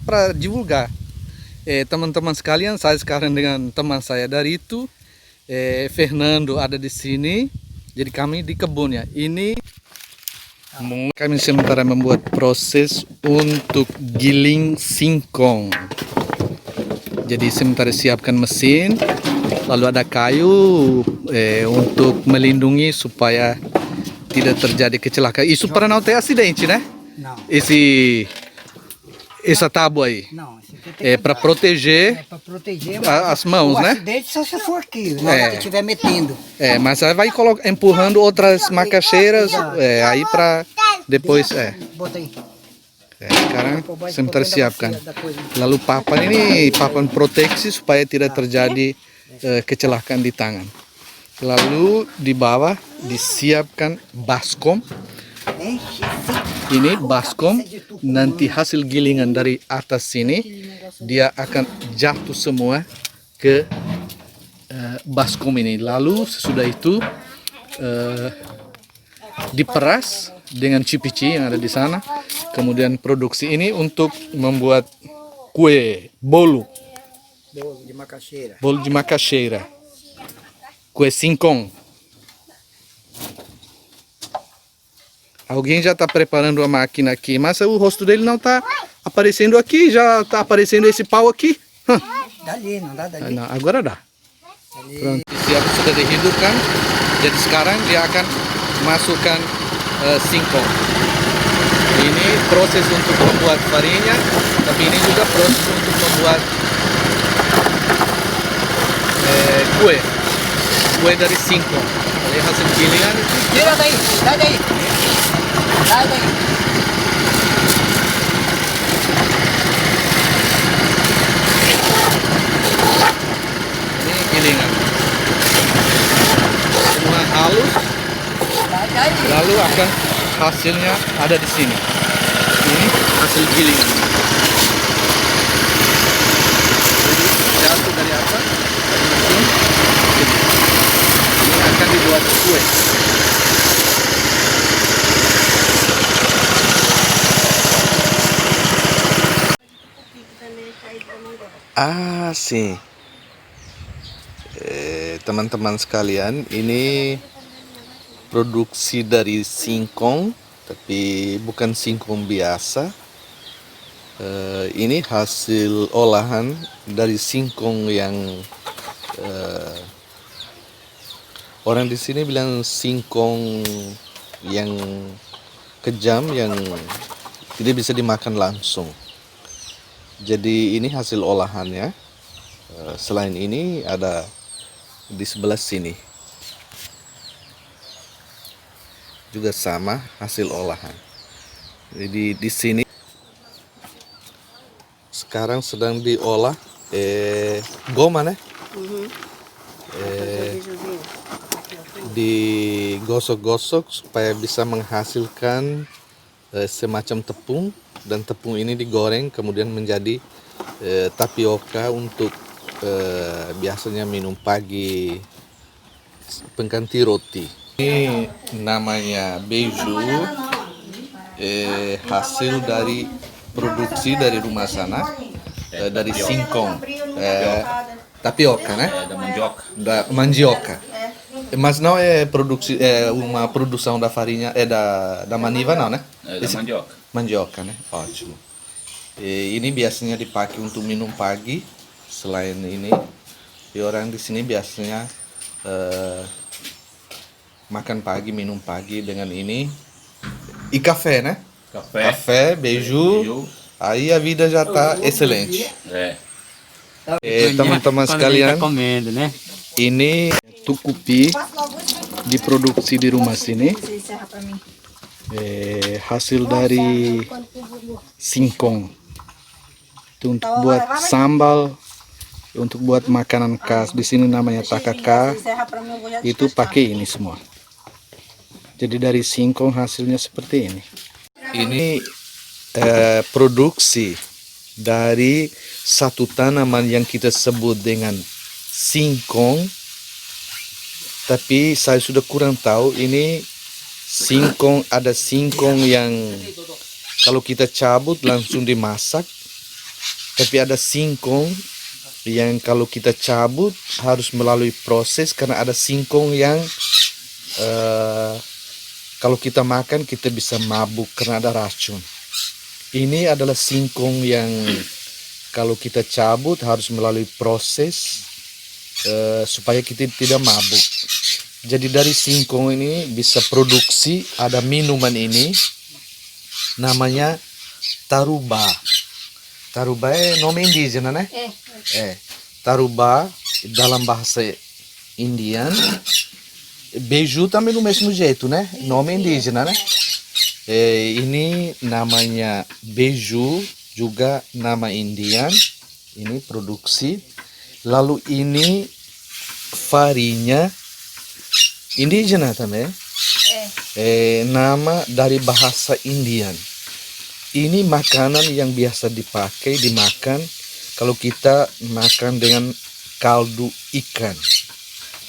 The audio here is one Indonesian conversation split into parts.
para divulgar. Teman-teman sekalian, saya sekarang dengan teman saya dari itu, Fernando ada di sini. Jadi kami di kebun ya. Ini kami sementara membuat proses untuk giling singkong. Jadi sementara siapkan mesin, lalu ada kayu untuk melindungi supaya tidak terjadi kecelakaan. Isso para não ter acidente, né? Não. Essa tábua aí. Não, isso aqui É para proteger para proteger as mãos, o né? acidente só se for aqui, na hora que estiver metendo. Mas aí vai empurrando outras macaxeiras aí para depois. Bota aí. Sekarang sementara siapkan. Lalu papan proteksi supaya tidak terjadi kecelakaan di tangan. Lalu di bawah disiapkan baskom. Ini baskom, nanti hasil gilingan dari atas sini dia akan jatuh semua ke baskom ini. Lalu sesudah itu diperas dengan cipici yang ada di sana. Kemudian produksi ini untuk membuat kue bolo. Bolo de macaxeira. Kue singkong. Alguém já está preparando a máquina aqui, mas o rosto dele não está aparecendo aqui. Já está aparecendo esse pau aqui. Dali, não dá dali. Nah, agora dá. Pronto, siap sudah dihidupkan. Jadi sekarang dia akan masukkan singkong. Ini proses untuk membuat farinha, tapi ini juga proses untuk membuat kue dari singkong. Jadi hasil gilingan itu. Tira daí, sai daí. Sai daí. Ini gilingan. Semua halus. Lalu akan hasilnya ada di sini. Ini hasil gilingan. Jadi jatuh dari atas, dari mesin. Ini akan dibuat kue. Sim. Teman-teman sekalian, ini produksi dari singkong, tapi bukan singkong biasa. Ini hasil olahan dari singkong yang orang di sini bilang singkong yang kejam, yang tidak bisa dimakan langsung. Jadi ini hasil olahannya. Selain ini ada di sebelah sini juga sama hasil olahan. Jadi di sini sekarang sedang diolah goma, né? Digosok-gosok supaya bisa menghasilkan semacam tepung, dan tepung ini digoreng kemudian menjadi tapioka untuk biasanya minum pagi, pengganti roti. Ini namanya beiju, hasil dari produksi dari rumah sana, dari singkong, tapioca, né? Da mandioca. Mas não é uma produção da farinha, da maniva não, né? Da mandioca. Mandioca, né? Ótimo. Ini biasanya dipakai untuk minum pagi. Selain ini, orang di sini biasanya makan pagi, minum pagi dengan ini. E café, né? Café, beiju. Aí a vida já está excelente. Teman-teman sekalian, ini tukupi diproduksi di rumah sini. Hasil dari singkong. Itu untuk buat sambal, untuk buat makanan khas. Di sini namanya takaka. Itu pakai ini semua. Jadi dari singkong hasilnya seperti ini. Ini produksi dari satu tanaman yang kita sebut dengan singkong. Tapi saya sudah kurang tahu ini singkong, ada singkong yang kalau kita cabut langsung dimasak, Tapi ada singkong yang kalau kita cabut harus melalui proses, karena ada singkong yang kalau kita makan kita bisa mabuk karena ada racun. Ini adalah singkong yang kalau kita cabut harus melalui proses supaya kita tidak mabuk. Jadi dari singkong ini bisa produksi ada minuman ini namanya taruba. Taruba nome indígena, né? Taruba dalam bahasa Indian. Beiju também no mesmo jeito, né? Nome indígena, né? Ini namanya beiju, juga nama Indian. Ini produksi. Lalu ini farinha indígena também. Nama dari bahasa Indian. Ini makanan yang biasa dimakan kalau kita makan dengan kaldu ikan.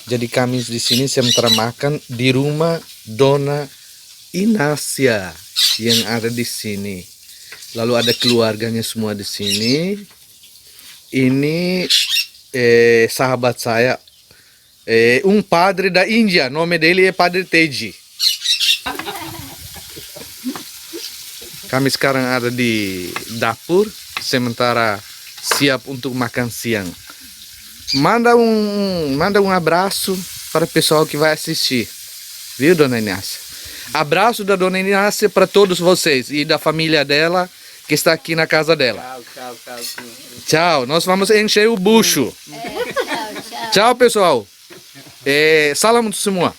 Jadi kami di sini sementara makan di rumah Dona Inasia yang ada di sini. Lalu ada keluarganya semua di sini. Ini sahabat saya, padre da Índia, nome dele é Padre Teji. Kami sekarang ada di dapur, sementara siap untuk makan siang. Manda um abraço para o pessoal que vai assistir, viu, Dona Inácia? Abraço da Dona Inácia para todos vocês e da família dela que está aqui na casa dela. Tchau, nós vamos encher o bucho. Tchau, pessoal. Salam semua.